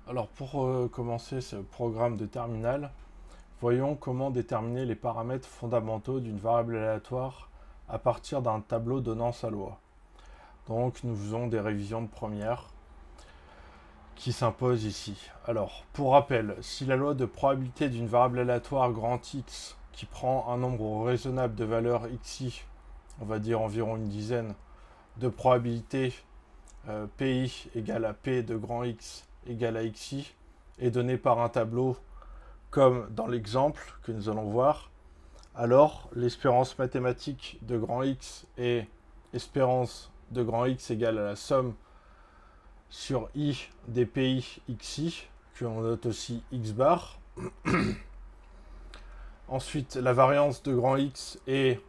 Alors pour commencer ce programme de terminal, voyons comment déterminer les paramètres fondamentaux d'une variable aléatoire à partir d'un tableau donnant sa loi. Donc nous faisons des révisions de première qui s'imposent ici. Alors pour rappel, si la loi de probabilité d'une variable aléatoire grand X qui prend un nombre raisonnable de valeurs xi, on va dire environ une dizaine, de probabilité PI égale à P de grand X égale à XI est donnée par un tableau comme dans l'exemple que nous allons voir, alors l'espérance mathématique de grand X est espérance de grand X égale à la somme sur I des PI XI, que l'on note aussi X bar. Ensuite, la variance de grand X est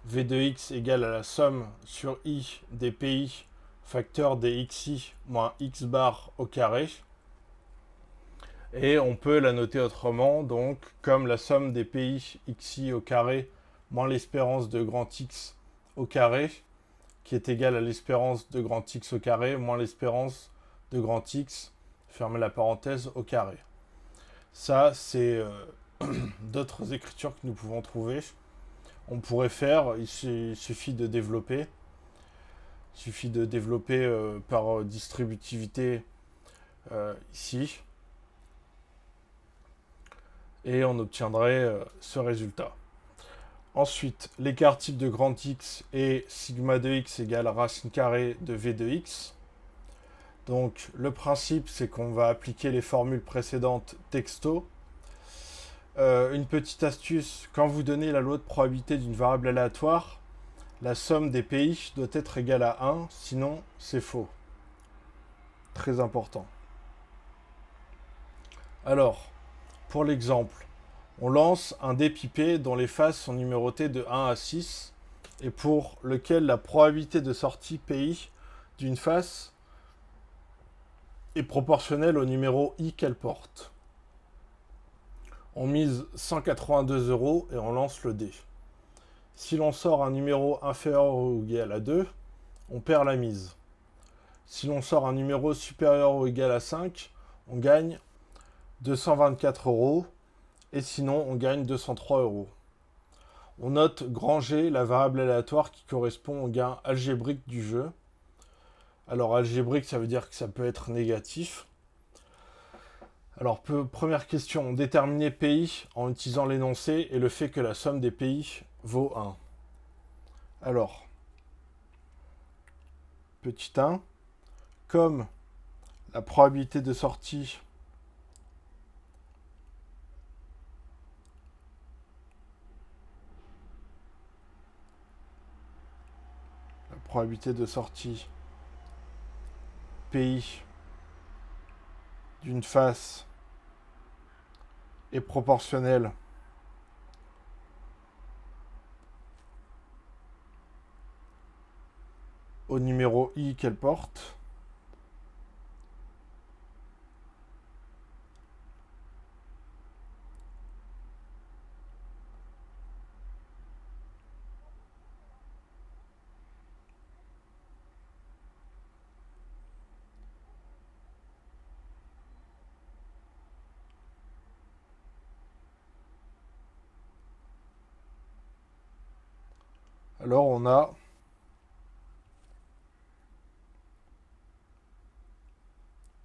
V de X égale à la somme sur I des PI facteur des XI moins X bar au carré. Et on peut la noter autrement, donc comme la somme des PI xi au carré moins l'espérance de grand X au carré, qui est égale à l'espérance de grand X au carré moins l'espérance de grand X, fermez la parenthèse, au carré. Ça, c'est d'autres écritures que nous pouvons trouver. On pourrait faire, il suffit de développer. Il suffit de développer par distributivité ici. Et on obtiendrait ce résultat. Ensuite, l'écart type de grand X est sigma de x égale racine carrée de v de x. Donc le principe, c'est qu'on va appliquer les formules précédentes texto. Une petite astuce, quand vous donnez la loi de probabilité d'une variable aléatoire, la somme des PI doit être égale à 1, sinon c'est faux. Très important. Alors, pour l'exemple, on lance un dé pipé dont les faces sont numérotées de 1 à 6 et pour lequel la probabilité de sortie PI d'une face est proportionnelle au numéro I qu'elle porte. On mise 182 € et on lance le dé. Si l'on sort un numéro inférieur ou égal à 2, on perd la mise. Si l'on sort un numéro supérieur ou égal à 5, on gagne 224 € et sinon on gagne 203 €. On note grand G, la variable aléatoire qui correspond au gain algébrique du jeu. Alors algébrique, ça veut dire que ça peut être négatif. Alors première question, déterminer PI en utilisant l'énoncé et le fait que la somme des PI vaut 1. Alors, petit 1, comme la probabilité de sortie PI d'une face est proportionnelle au numéro I qu'elle porte, alors on a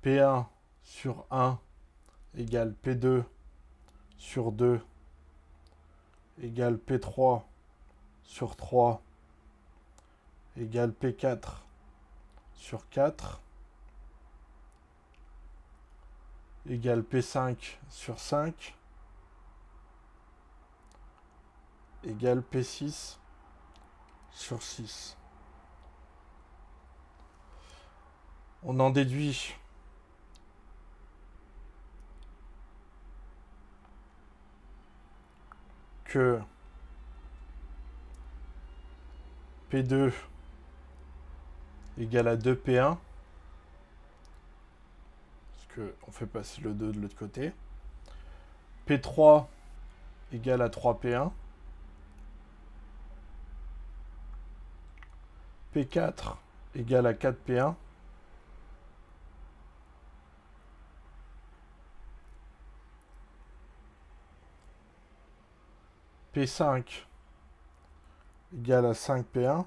P1 sur 1 égale P2 sur 2 égale P3 sur 3 égale P4 sur 4 égale P5 sur 5 égale P6 sur 6. On en déduit que P2 égale à 2P1, parce qu'on fait passer le 2 de l'autre côté. P3 égale à 3P1. P4 égale à 4P1. P5 égale à 5P1.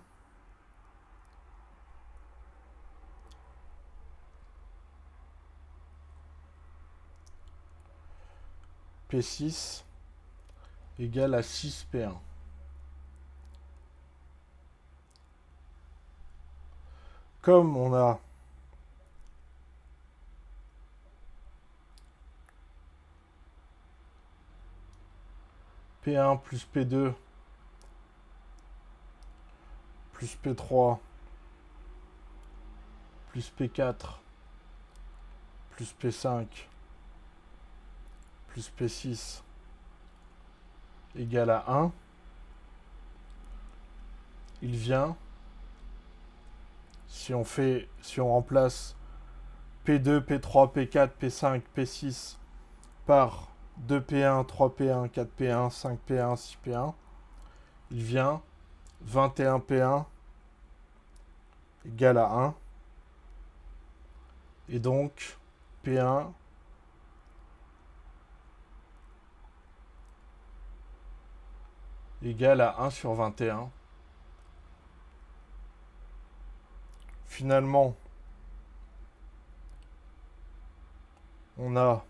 P6 égale à 6P1. Comme on a P1 plus P2 plus P3 plus P4 plus P5 plus P6 égale à 1, il vient, si on remplace P2, P3, P4, P5, P6 par 2P1, 3P1, 4P1, 5P1, 6P1, il vient 21P1 égale à 1. Et donc P1 égale à 1 sur 21. Finalement, on a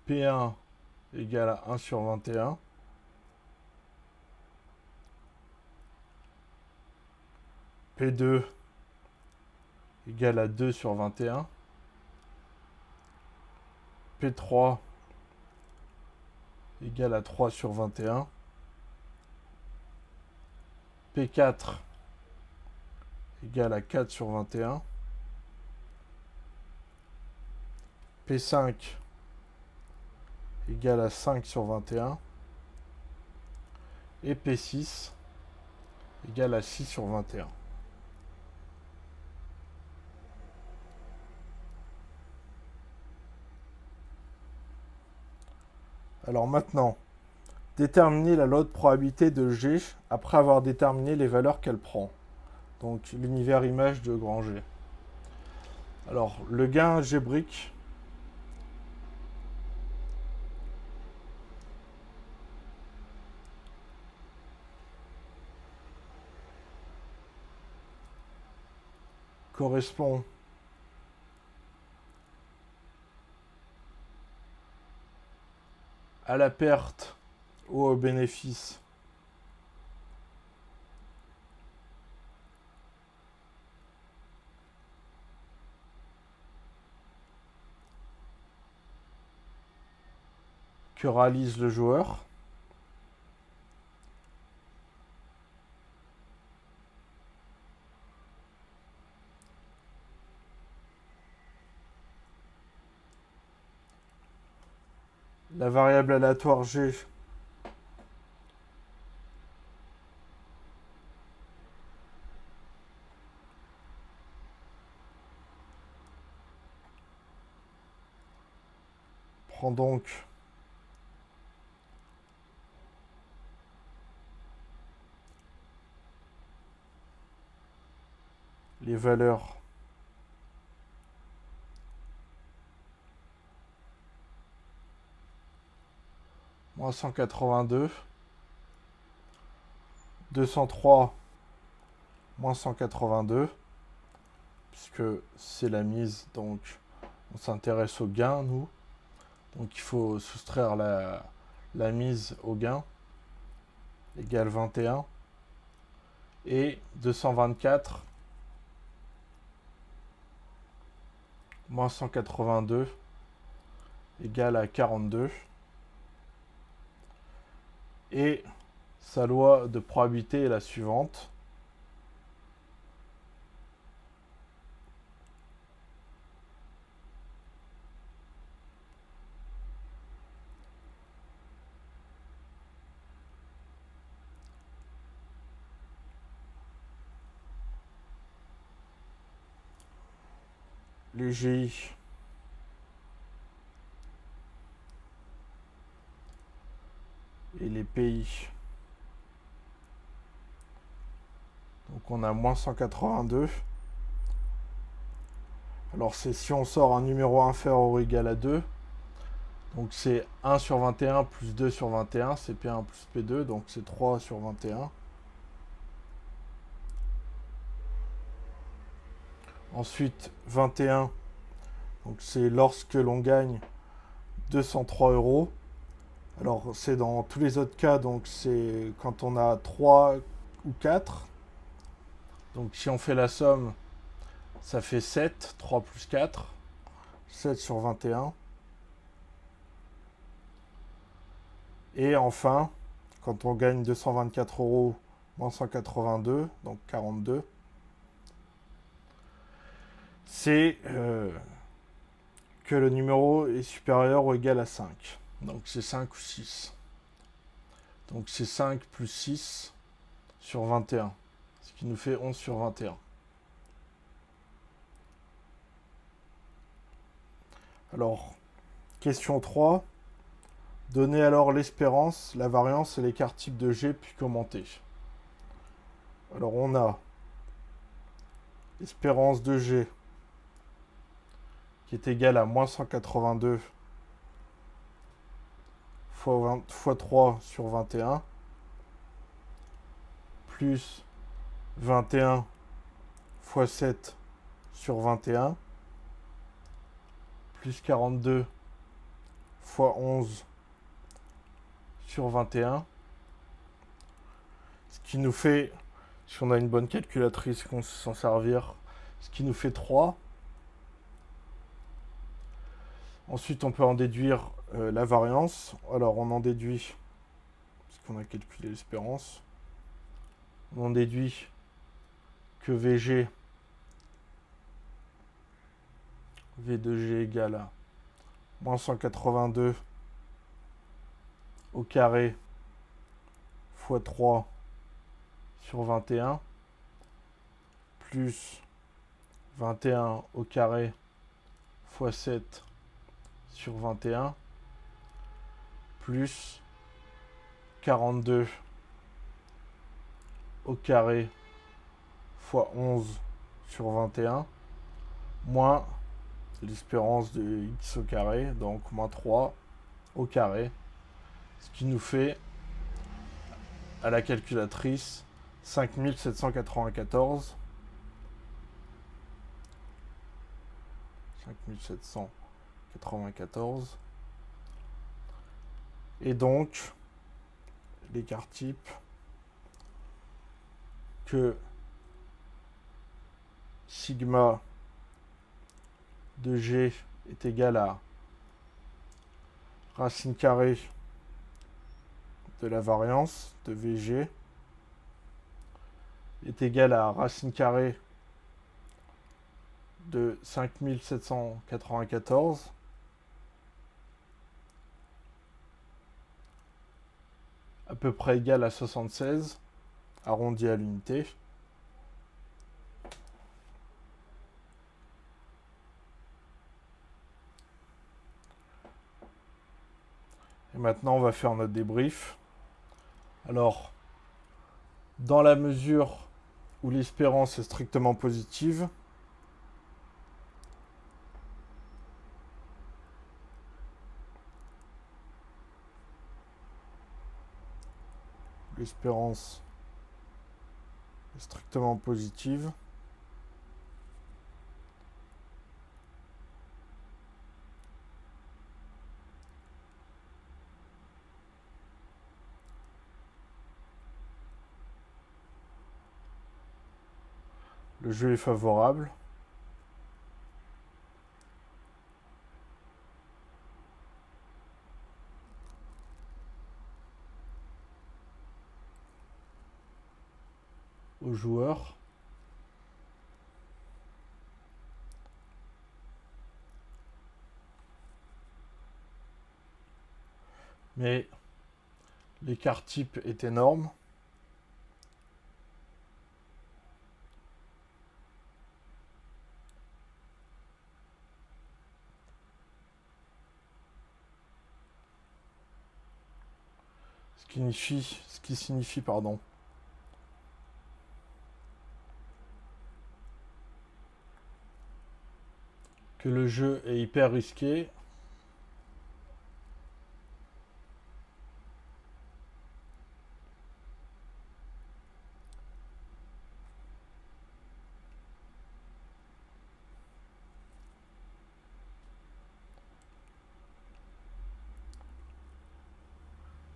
P1 égale à 1 sur 21. P2 égale à 2 sur 21. P3 égale à 3 sur 21. P4 égale à 4 sur 21. P5 égale à 5 sur 21. Et P6 égale à 6 sur 21. Alors maintenant, déterminer la loi de probabilité de G après avoir déterminé les valeurs qu'elle prend. Donc l'univers image de grand G. Alors le gain algébrique correspond à la perte ou au bénéfice que réalise le joueur. La variable aléatoire G prend donc les valeurs moins 182, 203 moins 182, puisque c'est la mise, donc on s'intéresse au gain, nous. Donc il faut soustraire la mise au gain, égale 21. Et 224 moins 182 égale à 42. Et sa loi de probabilité est la suivante. Les GI et les PI. Donc on a moins 182. Alors c'est si on sort un numéro inférieur ou égal à 2. Donc c'est 1 sur 21 plus 2 sur 21, c'est P1 plus P2, donc c'est 3 sur 21. Ensuite 21, donc c'est lorsque l'on gagne 203 euros. Alors c'est dans tous les autres cas, donc c'est quand on a 3 ou 4. Donc si on fait la somme, ça fait 7, 3 plus 4, 7 sur 21. Et enfin, quand on gagne 224 euros moins 182, donc 42, c'est que le numéro est supérieur ou égal à 5. Donc c'est 5 ou 6. Donc c'est 5 plus 6 sur 21, ce qui nous fait 11 sur 21. Alors, question 3. Donnez alors l'espérance, la variance et l'écart type de G puis commentez. Alors on a l'espérance de G qui est égale à moins 182 fois 3 sur 21 plus 21 fois 7 sur 21 plus 42 fois 11 sur 21, ce qui nous fait, si on a une bonne calculatrice qu'on sait s'en servir, ce qui nous fait 3. Ensuite, on peut en déduire la variance. Alors, on en déduit, parce qu'on a calculé l'espérance, on en déduit que VG, V de G égale à moins 182 au carré fois 3 sur 21 plus 21 au carré fois 7 sur 21 plus 42 au carré fois 11 sur 21 moins l'espérance de x au carré, donc moins 3 au carré, ce qui nous fait à la calculatrice 5794. 5794. Et donc, l'écart type que sigma de G est égal à racine carrée de la variance de VG est égal à racine carrée de 5794 à peu près égal à 76 arrondi à l'unité. Et maintenant, on va faire notre débrief. Alors, dans la mesure où l'espérance est strictement positive, l'espérance est strictement positive, le jeu est favorable. Aux joueurs. Mais l'écart type est énorme. Ce qui signifie, pardon, que le jeu est hyper risqué.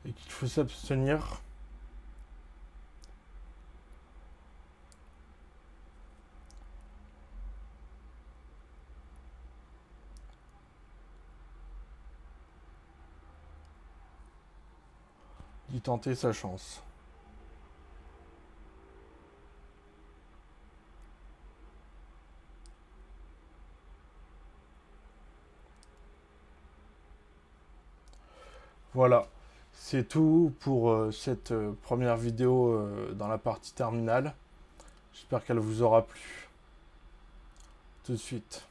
Et qu'il faut s'abstenir d'y tenter sa chance. Voilà, c'est tout pour cette première vidéo dans la partie terminale. J'espère qu'elle vous aura plu. Tout de suite.